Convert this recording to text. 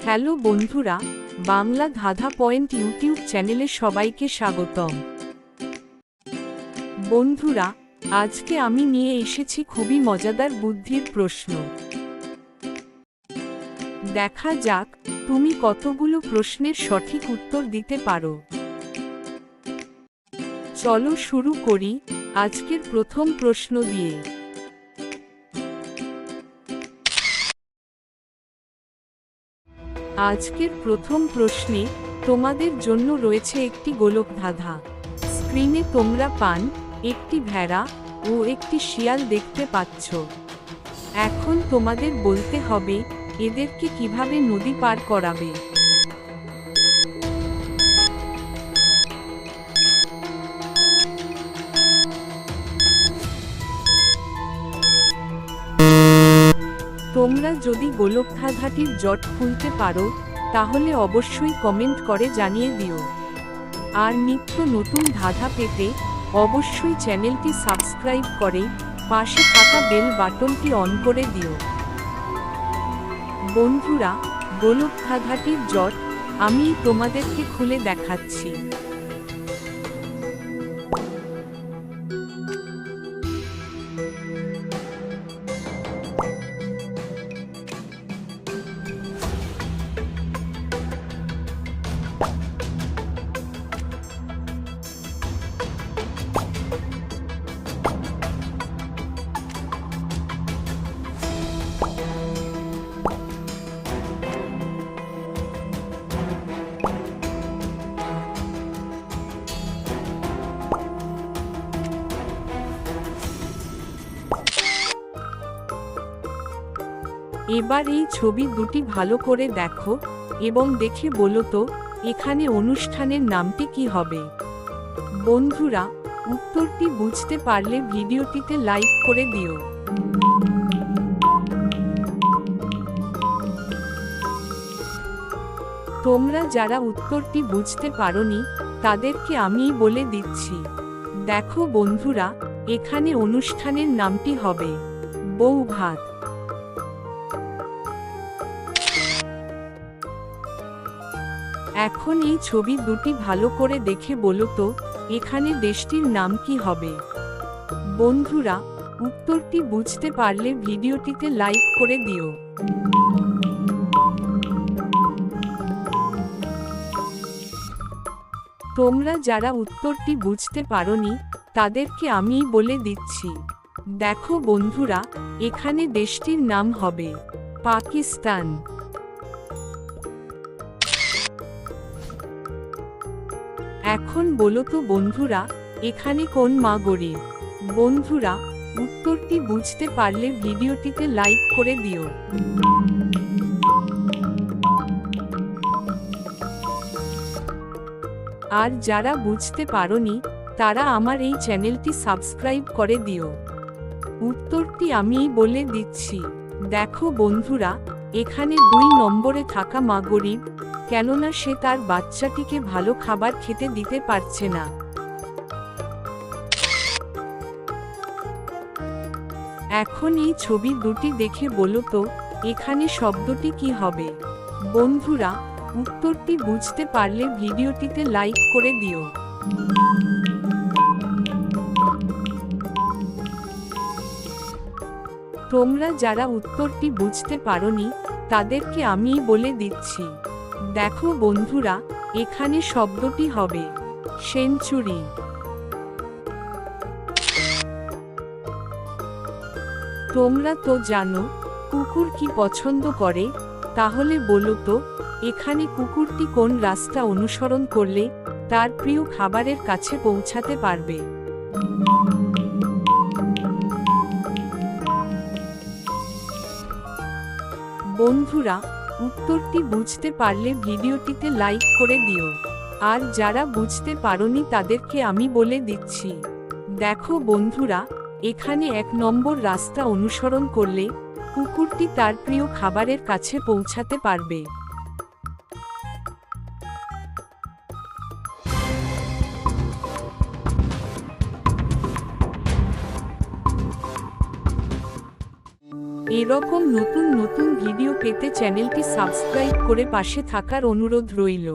Hello বন্ধুরা, বাংলা ধাঁধা point YouTube চ্যানেলে সবাইকে স্বাগতম। বন্ধুরা, আজকে আমি নিয়ে এসেছি খুবই মজাদার বুদ্ধির প্রশ্ন। দেখা যাক তুমি কতগুলো প্রশ্নের সঠিক উত্তর দিতে পারো। চলো শুরু করি আজকের প্রথম প্রশ্ন দিয়ে। আজকের প্রথম প্রশ্নে তোমাদের জন্য রয়েছে একটি গোলক ধাঁধা। স্ক্রিনে তোমরা পান একটি ভেড়া ও একটি শিয়াল দেখতে পাচ্ছ। এখন তোমাদের বলতে হবে এদেরকে কিভাবে নদী পার করাবে। তোমরা যদি গোলক ধাঁধাটির জট খুলতে পারো তাহলে অবশ্যই কমেন্ট করে জানিয়ে দিও। আর নিত্য নতুন ধাঁধা পেতে অবশ্যই চ্যানেলটি সাবস্ক্রাইব করে পাশে থাকা বেল বাটনটি অন করে দিও। বন্ধুরা, গোলক ধাঁধাটির জট আমি তোমাদেরকে খুলে দেখাচ্ছি। এবার এই ছবি দুটি ভালো করে দেখো এবং দেখে বলো তো এখানে অনুষ্ঠানের নামটি কি হবে। বন্ধুরা, উত্তরটি বুঝতে পারলে ভিডিওটিতে লাইক করে দিও। তোমরা যারা উত্তরটি বুঝতে পারোনি তাদেরকে আমিই বলে দিচ্ছি। দেখো বন্ধুরা, এখানে অনুষ্ঠানের নামটি হবে বউ ভাত। এখন এই ছবি দুটি ভালো করে দেখে বলো তো এখানে দেশটির নাম কি হবে। বন্ধুরা, উত্তরটি বুঝতে পারলে ভিডিওটিতে লাইক করে দিও। তোমরা যারা উত্তরটি বুঝতে পারোনি তাদেরকে আমিই বলে দিচ্ছি। দেখো বন্ধুরা, এখানে দেশটির নাম হবে পাকিস্তান। এখন বলো তো বন্ধুরা এখানে কোন মা গরিব। বন্ধুরা, উত্তরটি বুঝতে পারলে ভিডিওটিতে লাইক করে দিও। আর যারা বুঝতে পারোনি তারা আমার এই চ্যানেলটি সাবস্ক্রাইব করে দিও। উত্তরটি আমিই বলে দিচ্ছি। দেখো বন্ধুরা, এখানে 2 নম্বরে থাকা মা গরিব, কেননা সে তার বাচ্চাটিকে ভালো খাবার খেতে দিতে পারছে না। এখন এই ছবি দুটি দেখে বলো তো এখানে শব্দটি কি হবে। বন্ধুরা, উত্তরটি বুঝতে পারলে ভিডিওটিতে লাইক করে দিও। তোমরা যারা উত্তরটি বুঝতে পারোনি তাদেরকে আমিই বলে দিচ্ছি। দেখো বন্ধুরা, এখানে শব্দটি হবে সেঞ্চুরি। তোমরা তো জানো কুকুর কি পছন্দ করে, তাহলে বলো তো এখানে কুকুরটি কোন রাস্তা অনুসরণ করলে তার প্রিয় খাবারের কাছে পৌঁছাতে পারবে। বন্ধুরা, উত্তরটি বুঝতে পারলে ভিডিওটিতে লাইক করে দিও। আর যারা বুঝতে পারোনি তাদেরকে আমি বলে দিচ্ছি। দেখো বন্ধুরা, এখানে 1 নম্বর রাস্তা অনুসরণ করলে কুকুরটি তার প্রিয় খাবারের কাছে পৌঁছাতে পারবে। এরকম নতুন নতুন ভিডিও পেতে চ্যানেলটি সাবস্ক্রাইব করে পাশে থাকার অনুরোধ রইল।